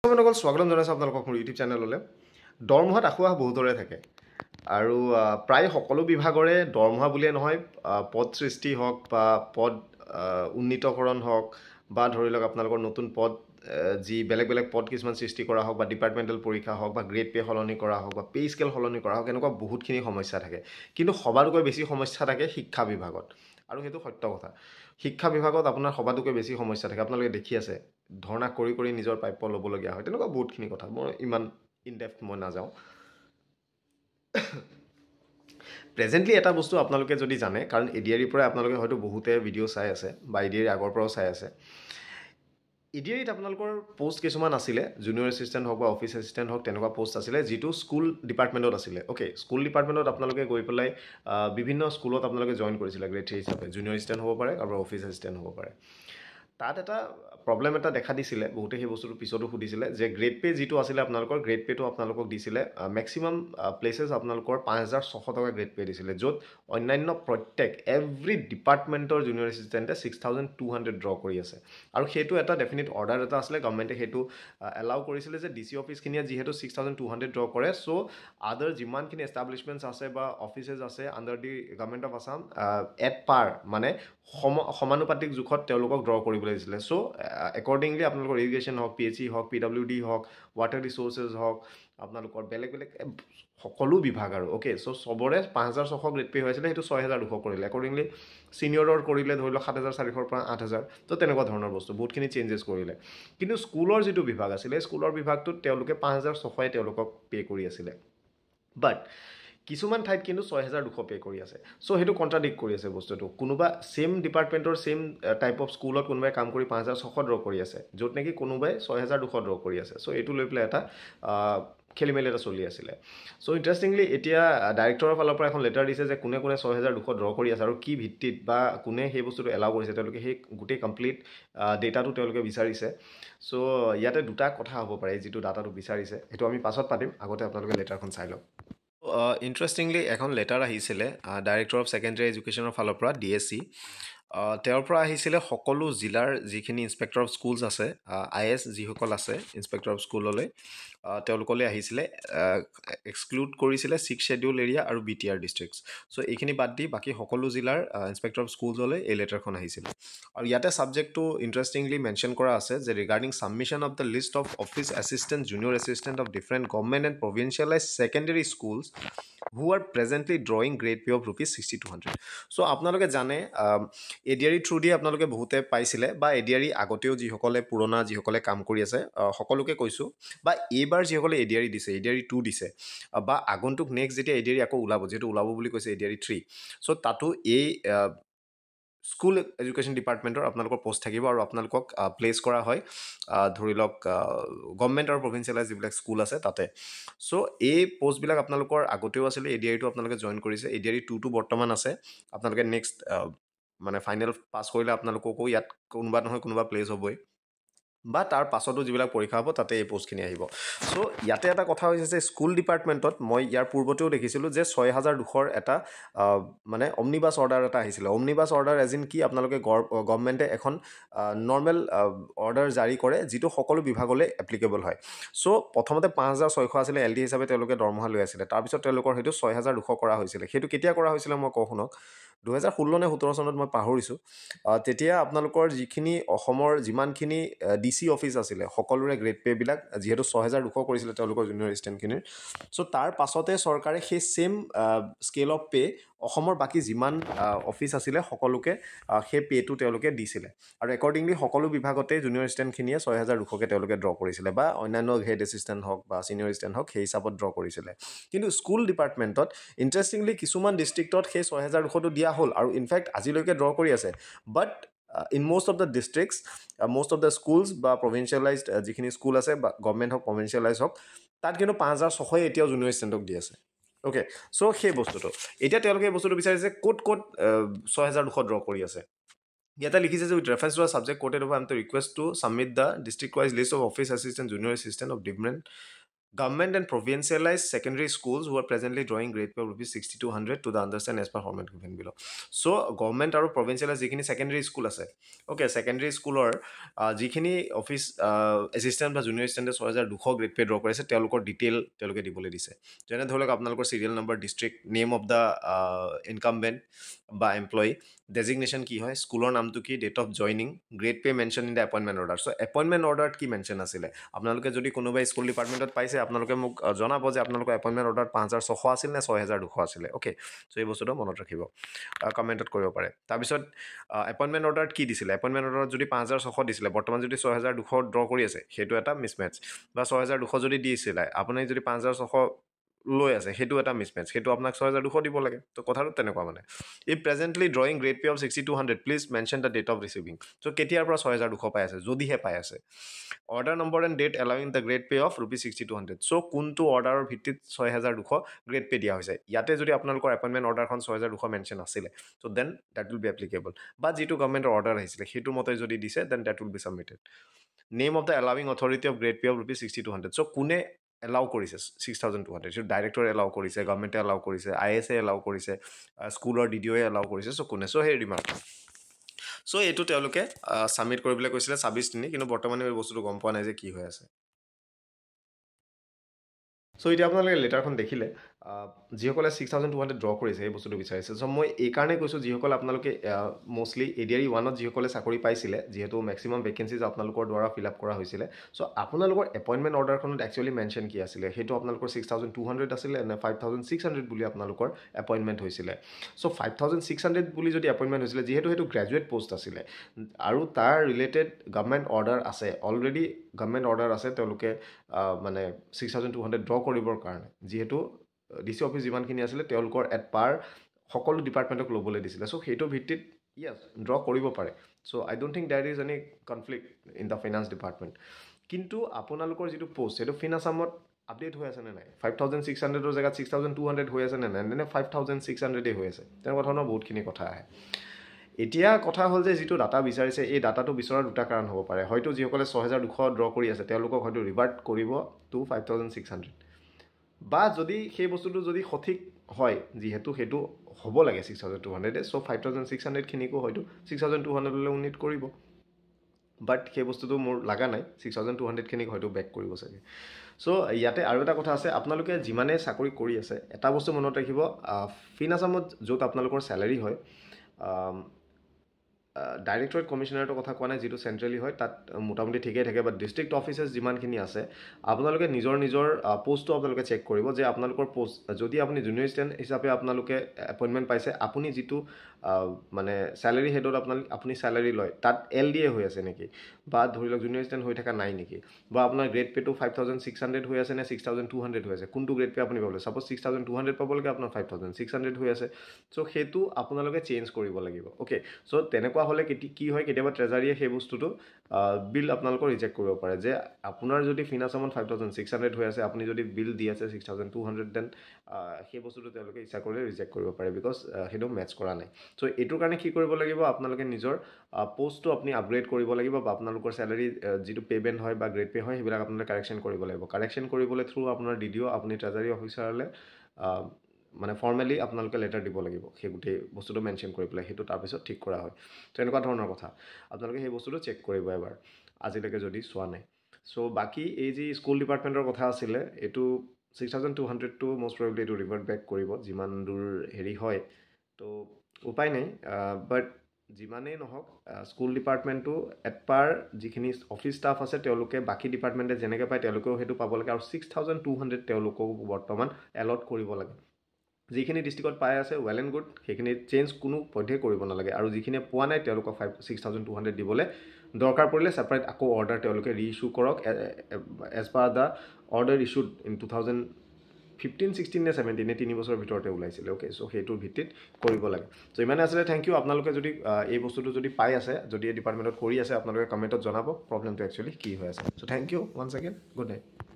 সকল স্বাগতম জনাইছোঁ আপোনালোকক মোৰ ইউটিউব চেনেললৈ। দৰমহাত আশা বহুতৰে থাকে আৰু প্ৰায় সকলো বিভাগৰে দৰমহা বুলিয়ে নহয় পদ সৃষ্টি হওক বা পদ উন্নীতকৰণ হওক বা ধৰি লওক আপোনালোকৰ নতুন পদ যি বেলেগ বেলেগ পদ কিছুমান সৃষ্টি কৰা হওক বা ডিপাৰ্টমেণ্টেল পৰীক্ষা হওক বা গ্ৰেড পে সলনি কৰা হওক বা পে স্কেল সলনি কৰা হওক এনেকুৱা বহুতখিনি সমস্যা থাকে। কিন্তু সবাতোকৈ বেছি সমস্যা থাকে শিক্ষা বিভাগত আৰু সেইটো সত্য কথা। শিক্ষা বিভাগত আপোনাৰ সবাতোকৈ বেছি সমস্যা থাকে। আপোনালোকে দেখি আছে ধৰ্ণা কৰি কৰি নিজৰ প্ৰাপ্য ল'বলগীয়া হয়। তেনেকুৱা বহুতখিনি কথা মই ইমান ইনডেপথ মই নাযাওঁ। প্ৰেজেণ্টলি এটা বস্তু আপোনালোকে যদি জানে, কাৰণ এডিআৰিৰ পৰা আপোনালোকে হয়তো বহুতে ভিডিঅ' চাই আছে বা এডিআৰিৰ আগৰ পৰাও চাই আছে। এডিআৰিত আপোনালোকৰ পোষ্ট কিছুমান আছিলে, জুনিয়ৰ এছিষ্টেণ্ট হওক বা অফিচ এছিষ্টেণ্ট হওক, তেনেকুৱা পোষ্ট আছিলে যিটো স্কুল ডিপাৰ্টমেণ্টত আছিলে। অ'কে, স্কুল ডিপাৰ্টমেণ্টত আপোনালোকে গৈ পেলাই বিভিন্ন স্কুলত আপোনালোকে জইন কৰিছিলে গ্ৰেড 3 হিচাপে। জুনিয়ৰ এছিষ্টেণ্ট হ'ব পাৰে আৰু অফিচ এছিষ্টেণ্ট হ'ব পাৰে। তাত এটা প্ৰব্লেম এটা দেখা দিছিলে, বহুতে সেই বস্তুটো পিছতো সুধিছিলে যে গ্ৰেড পে যিটো আছিলে আপোনালোকৰ, গ্ৰেড পেটো আপোনালোকক দিছিলে মেক্সিমাম প্লেচেছ আপোনালোকৰ 5,600 টকা গ্ৰেড পে দিছিলে, য'ত অন্যান্য প্ৰত্যেক এভৰি ডিপাৰ্টমেণ্টৰ জুনিয়ৰ এছিষ্টেণ্টে 6,200 ড্ৰ কৰি আছে। আৰু সেইটো এটা ডেফিনিট অৰ্ডাৰ এটা আছিলে, গভৰ্ণমেণ্টে সেইটো এলাউ কৰিছিলে যে ডি চি অফিচখিনিয়ে যিহেতু 6,200 ড্ৰ কৰে, চ' আদাৰ যিমানখিনি এষ্টাব্লিছমেণ্টছ আছে বা অফিচেছ আছে under the government of Assam at par মানে সমানুপাতিক জোখত তেওঁলোকক ড্ৰ কৰিবলৈ দিছিলে। চ' একৰ্ডিংলি আপোনালোকৰ ইৰিগেশ্যন হওক, PHE হওক, PWD হওক, ৱাটাৰ ৰিচোৰ্চেছ হওক, আপোনালোকৰ বেলেগ বেলেগ সকলো বিভাগ আৰু অ'কে। চ' চবৰে 5,600 গ্ৰেড পে' হৈ আছিলে, সেইটো 6,200 কৰিলে। একৰ্ডিংলি ছিনিয়ৰৰ কৰিলে ধৰি লওক 7,400 পৰা 8,000, তো তেনেকুৱা ধৰণৰ বস্তু বহুতখিনি চেঞ্জেছ কৰিলে। কিন্তু স্কুলৰ যিটো বিভাগ আছিলে, স্কুলৰ বিভাগটোত তেওঁলোকে 5,600 তেওঁলোকক পে' কৰি আছিলে। বাট কিছুমান ঠাইত কিন্তু 6,200 পে' কৰি আছে। চ' সেইটো কণ্ট্ৰাডিক্ট কৰি আছে বস্তুটো। কোনোবা ছেইম ডিপাৰ্টমেণ্টৰ ছেইম টাইপ অফ স্কুলত কোনোবাই কাম কৰি 5,600 ড্ৰ কৰি আছে, য'ত নেকি কোনোবাই 6,200 ড্ৰ কৰি আছে। চ' এইটো লৈ পেলাই এটা খেলি মেলি এটা চলি আছিলে। চ' ইণ্টাৰেষ্টিংলি এতিয়া ডাইৰেক্টৰৰ ফালৰ পৰা এখন লেটাৰ দিছে যে কোনে কোনে 6,200 ড্ৰ কৰি আছে আৰু কি ভিত্তিত বা কোনে সেই বস্তুটো এলাউ কৰিছে, তেওঁলোকে সেই গোটেই কমপ্লিট ডেটাটো তেওঁলোকে বিচাৰিছে। চ' ইয়াতে দুটা কথা হ'ব পাৰে, যিটো ডাটাটো বিচাৰিছে সেইটো আমি পাছত পাতিম, আগতে আপোনালোকে লেটাৰখন চাই লওক। ইণ্টাৰেষ্টিংলি এখন লেটাৰ আহিছিলে ডাইৰেক্টৰ অফ ছেকেণ্ডেৰী এডুকেশ্যনৰ ফালৰ পৰা, DSC। তেওঁৰ পৰা আহিছিলে সকলো জিলাৰ যিখিনি ইনস্পেক্টৰ অফ স্কুলছ আছে, IS যিসকল আছে ইনস্পেক্টৰ অফ স্কুললৈ, তেওঁলোকলৈ আহিছিলে। এক্সক্লুড কৰিছিলে 6 শ্বেডিউল এৰিয়া আৰু BTR ডিষ্ট্ৰিক্টছ। চ' এইখিনি বাদ দি বাকী সকলো জিলাৰ ইনস্পেক্টৰ অফ স্কুলছলৈ এই লেটাৰখন আহিছিলে। আৰু ইয়াতে ছাবজেক্টটো ইণ্টাৰেষ্টিংলি মেনশ্যন কৰা আছে যে regarding submission of the least of office assistant, junior assistant of different government and provincialise secondary schools who are presently drawing grade pay of rupees 6,200. চ' আপোনালোকে জানে এডিআৰি থ্ৰু দি আপোনালোকে বহুতে পাইছিলে বা এডিআৰি আগতেও যিসকলে পুৰণা যিসকলে কাম কৰি আছে সকলোকে কৈছোঁ, বা এইবাৰ যিসকলে এডিআৰি দিছে, এডিআৰি 2 দিছে বা আগন্তুক নেক্সট যেতিয়া এডিআৰি আকৌ ওলাব, যিহেতু ওলাব বুলি কৈছে এডিআৰি 3, চ' তাতো এই স্কুল এডুকেশ্যন ডিপাৰ্টমেণ্টৰ আপোনালোকৰ পষ্ট থাকিব আৰু আপোনালোকক প্লেচ কৰা হয় ধৰি লওক গভৰ্ণমেণ্ট আৰু প্ৰভিঞ্চিয়েলাইজ যিবিলাক স্কুল আছে তাতে। চ' এই পষ্টবিলাক আপোনালোকৰ আগতেও আছিলে, এডিআৰিটো আপোনালোকে জইন কৰিছে, এডিআৰি 2টো বৰ্তমান আছে। আপোনালোকে নেক্সট মানে ফাইনেল পাছ কৰিলে আপোনালোককো ইয়াত কোনোবা নহয় কোনোবা প্লেচ হ'বই, বা তাৰ পাছতো যিবিলাক পৰীক্ষা হ'ব তাতে এই পষ্টখিনি আহিব। চ' ইয়াতে এটা কথা হৈছে যে স্কুল ডিপাৰ্টমেণ্টত মই ইয়াৰ পূৰ্বতেও দেখিছিলোঁ যে 6,200 এটা মানে অমনিবাছ অৰ্ডাৰ এটা আহিছিলে। অমনিবাছ অৰ্ডাৰ এজ ইন কি, আপোনালোকে গভৰ্ণমেণ্টে এখন নৰ্মেল অৰ্ডাৰ জাৰি কৰে যিটো সকলো বিভাগলৈ এপ্লিকেবল হয়। চ' প্ৰথমতে 5,600 আছিলে, LD হিচাপে তেওঁলোকে দৰমহা লৈ আছিলে। তাৰপিছত তেওঁলোকৰ সেইটো 6,200 কৰা হৈছিলে। সেইটো কেতিয়া কৰা হৈছিলে মই কওঁ শুনক, 2016 নে 17 চনত মই পাহৰিছোঁ। তেতিয়া আপোনালোকৰ যিখিনি অসমৰ যিমানখিনি DC অফিচ আছিলে সকলোৰে গ্ৰেড পে'বিলাক যিহেতু 6,200 কৰিছিলে তেওঁলোকৰ জুনিয়ৰ এছিষ্টেণ্টখিনিৰ। চ' তাৰ পাছতে চৰকাৰে সেই ছেইম স্কেল অফ পে' অসমৰ বাকী যিমান অফিচ আছিলে সকলোকে সেই পে'টো তেওঁলোকে দিছিলে। আৰু একৰ্ডিংলি সকলো বিভাগতে জুনিয়ৰ এছিষ্টেণ্টখিনিয়ে 6,200কৈ তেওঁলোকে ড্ৰ কৰিছিলে, বা অন্যান্য হেড এছিষ্টেণ্ট হওক বা ছিনিয়ৰ এছিষ্টেণ্ট হওক সেই হিচাপত ড্ৰ কৰিছিলে। কিন্তু স্কুল ডিপাৰ্টমেণ্টত ইণ্টাৰেষ্টিংলি কিছুমান ডিষ্ট্ৰিক্টত সেই 6,200টো দিয়া হ'ল আৰু ইনফেক্ট আজিলৈকে ড্ৰ কৰি আছে। বাট in most of the districts, most of the schools বা প্ৰভিঞ্চিয়েলাইজড যিখিনি স্কুল আছে বা গভৰ্ণমেণ্ট হওক প্ৰভিঞ্চিয়েলাইজ হওক, তাত কিন্তু 5,600 এতিয়াও জুনিয়ৰ এছিষ্টেণ্টক দি আছে। অ'কে, চ' সেই বস্তুটো এতিয়া তেওঁলোকে এই বস্তুটো বিচাৰিছে ক'ত ক'ত 6,200 ড্ৰ কৰি আছে। ইয়াতে লিখিছে যে with reference to a subject quoted of I am to request to submit the district wise list of office assistant, junior assistant of different Government and provincialized secondary schools who are presently drawing grade pay of rupees 6200 to the understand as per format given below. So government আৰু provincialized যিখিনি secondary school আছে, okay, secondary schoolৰ যিখিনি office assistant বা junior এছিষ্টেণ্টে 6200 grade pay draw কৰিছে তেওঁলোকৰ detail তেওঁলোকে দিবলৈ দিছে। যেনে ধৰি লওক আপোনালোকৰ serial number, district, name of the incumbent বা এমপ্লয়ী, ডেজিগনেশ্যন কি হয়, স্কুলৰ নামটো কি, date of joining, grade pay mention in the appointment order. So' appointment অৰ্ডাৰত কি মেনশ্যন আছিলে, আপোনালোকে যদি কোনোবাই স্কুল ডিপাৰ্টমেণ্টত পাইছে আপোনালোকে মোক জনাব যে আপোনালোকৰ এপইণ্টমেণ্ট অৰ্ডাৰত 5600 আছিল নে 6200 আছিলে। অ'কে, চ' এই বস্তুটো মনত ৰাখিব, কমেণ্টত কৰিব পাৰে। তাৰপিছত এপইণ্টমেণ্ট অৰ্ডাৰত কি দিছিলে, এপইণ্টমেণ্ট অৰ্ডাৰত যদি 5600 দিছিলে, বৰ্তমান যদি 6200 ড্ৰ কৰি আছে, সেইটো এটা মিছমেটচ। বা 6200 যদি দিছিলে, আপুনি যদি 5600 লৈ আছে, সেইটো এটা মিছমেটচ, সেইটো আপোনাক 6200 দিব লাগে। তো কথাটো তেনেকুৱা মানে। If presently drawing grade pay of 6200, please mention the date of receiving. So' কেতিয়াৰ পৰা 6200 পাই আছে, যদিহে পাই আছে। Order number and date allowing the grade pay of rupees 6200। So' কোনটো অৰ্ডাৰৰ ভিত্তিত 6200 গ্ৰেড পে দিয়া হৈছে। ইয়াতে যদি আপোনালোকৰ এপইণ্টমেণ্ট অৰ্ডাৰখন 6200 মেনশ্যন আছিলে, so' then date will be applicable. বা যিটো গভৰ্ণমেণ্টৰ অৰ্ডাৰ আহিছিলে সেইটো মতে যদি দিছে, then date will be submitted. Name of the allowing authority of grade pay of rupees 6200। So' কোনে এলাউ কৰিছে 6200, সেইটো ডাইৰেক্টৰে এলাউ কৰিছে, গভৰ্ণমেণ্টে এলাউ কৰিছে, ISA এলাউ কৰিছে, স্কুলৰ DDOয়ে এলাউ কৰিছে, চ' কোনে। চ' সেই ৰিমাৰ্ক। চ' এইটো তেওঁলোকে ছাবমিট কৰিবলৈ কৈছিলে 26/3, কিন্তু বৰ্তমানে এই বস্তুটো গম পোৱা নাই যে কি হৈ আছে। চ' এতিয়া আপোনালোকে লেটাৰখন দেখিলে, যিসকলে 6200 ড্ৰ কৰিছে এই বস্তুটো বিচাৰিছে। চ' মই এইকাৰণে কৈছোঁ, যিসকল আপোনালোকে মষ্টলি ADRE 1ত যিসকলে চাকৰি পাইছিলে, যিহেতু মেক্সিমাম ভেকেঞ্চিজ আপোনালোকৰ দ্বাৰা ফিল আপ কৰা হৈছিলে, চ' আপোনালোকৰ এপইণ্টমেণ্ট অৰ্ডাৰখনত একচুৱেলি মেনশ্যন কি আছিলে, সেইটো আপোনালোকৰ 6200 আছিলে নে 5600 বুলি আপোনালোকৰ এপইণ্টমেণ্ট হৈছিলে। চ' 5600 বুলি যদি এপইণ্টমেণ্ট হৈছিলে, যিহেতু সেইটো গ্ৰেজুৱেট পষ্ট আছিলে আৰু তাৰ ৰিলেটেড গভৰ্ণমেণ্ট অৰ্ডাৰ আছে, অলৰেডি গভৰ্ণমেণ্ট অৰ্ডাৰ আছে, তেওঁলোকে মানে 6200 ড্ৰ কৰিবৰ কাৰণে, যিহেতু DC অফিচ যিমানখিনি আছিলে তেওঁলোকৰ এট পাৰ সকলো ডিপাৰ্টমেণ্টক ল'বলৈ দিছিলে। চ' সেইটো ভিত্তিত য়েছ ড্ৰ কৰিব পাৰে। So' I don't think there is any conflict in the finance department. কিন্তু আপোনালোকৰ যিটো পষ্ট, সেইটো ফিনাছামত আপডেট হৈ আছে নে নাই, 5600ৰ জেগাত 6200 হৈ আছে নে নাই, নে 5600 হৈ আছে, তেনেকুৱা ধৰণৰ বহুতখিনি কথা আহে। এতিয়া কথা হ'ল যে যিটো ডাটা বিচাৰিছে, এই ডাটাটো বিচৰাৰ দুটা কাৰণ হ'ব পাৰে। হয়তো যিসকলে 6200 ড্ৰ কৰি আছে তেওঁলোকক হয়তো ৰিভাৰ্ট কৰিব টু 5600, বা যদি সেই বস্তুটো যদি সঠিক হয়, যিহেতু সেইটো হ'ব লাগে 6200, চ' 5600খিনিকো হয়তো 6200লৈ উন্নীত কৰিব। বাট সেই বস্তুটো মোৰ লগা নাই, 6200খিনিক হয়তো বেক কৰিব চাগে। চ' ইয়াতে আৰু এটা কথা আছে, আপোনালোকে যিমানে চাকৰি কৰি আছে, এটা বস্তু মনত ৰাখিব, ফিনাছামত য'ত আপোনালোকৰ চেলাৰী হয়, ডাইৰেক্টৰেট কমিশ্যনাৰেটৰ কথা কোৱা নাই, যিটো চেণ্ট্ৰেলি হয় তাত মোটামুটি ঠিকেই থাকে। বাট ডিষ্ট্ৰিক্ট অফিচেছ যিমানখিনি আছে, আপোনালোকে নিজৰ পষ্টটো আপোনালোকে চেক কৰিব যে আপোনালোকৰ পষ্ট, যদি আপুনি জুনিয়ৰ এছিষ্টেণ্ট হিচাপে আপোনালোকে এপইণ্টমেণ্ট পাইছে, আপুনি যিটো মানে চেলাৰী হেডত আপুনি চেলাৰী লয়, তাত LDA হৈ আছে নেকি, বা ধৰি লওক জুনিয়ৰ এছিষ্টেণ্ট হৈ থকা নাই নেকি, বা আপোনাৰ গ্ৰেড পেটো 5600 হৈ আছে নে 6200 হৈ আছে, কোনটো গ্ৰেড পে আপুনি পাবলৈ, ছাপ'জ 6200 পাব লাগে, আপোনাৰ 5600 হৈ আছে। চ' সেইটো আপোনালোকে চেঞ্জ কৰিব লাগিব। অ'কে, চ' তেনেকুৱা হ'লে কি হয়, কেতিয়াবা ট্ৰেজাৰীয়ে সেই বস্তুটো বিল আপোনালোকৰ ৰিজেক্ট কৰিব পাৰে, যে আপোনাৰ যদি ফিনাছামত 5600 হৈ আছে, আপুনি যদি বিল দি আছে 6200, দেন সেই বস্তুটো তেওঁলোকে ইচ্ছা কৰিলে ৰিজেক্ট কৰিব পাৰে, বিকজ সেইটো মেটচ কৰা নাই। চ' এইটোৰ কাৰণে কি কৰিব লাগিব, আপোনালোকে নিজৰ পষ্টটো আপুনি আপগ্ৰেড কৰিব লাগিব, বা আপোনালোকৰ চেলাৰী যিটো পে'মেণ্ট হয় বা গ্ৰেড পে' হয়, সেইবিলাক আপোনালোকে কাৰেকশ্যন কৰিব লাগিব। কাৰেকশ্যন কৰিবলৈ থ্ৰু আপোনাৰ DDO আপুনি ট্ৰেজাৰী অফিচাৰলৈ মানে ফৰ্মেলি আপোনালোকে লেটাৰ দিব লাগিব, সেই গোটেই বস্তুটো মেনশ্যন কৰি পেলাই, সেইটো তাৰপিছত ঠিক কৰা হয়। তো এনেকুৱা ধৰণৰ কথা, আপোনালোকে সেই বস্তুটো চেক কৰিব এবাৰ, আজিলৈকে যদি চোৱা নাই। চ' বাকী এই যি স্কুল ডিপাৰ্টমেণ্টৰ কথা আছিলে, এইটো 6200টো মষ্ট প্ৰবেবলি এইটো ৰিভাৰ্ট বেক কৰিব, যিমান দূৰ হেৰি হয়। তো উপায় নাই, বাট যিমানেই নহওক, স্কুল ডিপাৰ্টমেণ্টটো এট পাৰ যিখিনি অফিচ ষ্টাফ আছে, তেওঁলোকে বাকী ডিপাৰ্টমেণ্টে যেনেকৈ পায় তেওঁলোকেও সেইটো পাব লাগে, আৰু 6200 তেওঁলোককো বৰ্তমান এলট কৰিব লাগে। যিখিনি ডিষ্ট্ৰিক্টত পাই আছে, ৱেল এণ্ড গুড, সেইখিনি চেঞ্জ কোনো পধ্যেই কৰিব নালাগে, আৰু যিখিনিয়ে পোৱা নাই তেওঁলোকক 6200 দিবলৈ দৰকাৰ পৰিলে ছেপাৰেট আকৌ অৰ্ডাৰ তেওঁলোকে ৰিইছ্যু কৰক, as per the order issued in 2015, 16 নে 17, 3 বছৰৰ ভিতৰতে ওলাইছিলে। অ'কে, চ' সেইটোৰ ভিত্তিত কৰিব লাগে। চ' ইমানে আছিলে, থেংক ইউ। আপোনালোকে যদি এই বস্তুটো যদি পাই আছে, যদি এই ডিপাৰ্টমেণ্টত কৰি আছে, আপোনালোকে কমেণ্টত জনাব প্ৰব্লেমটো একচুৱেলি কি হৈ আছে। So' thank you once again, good night.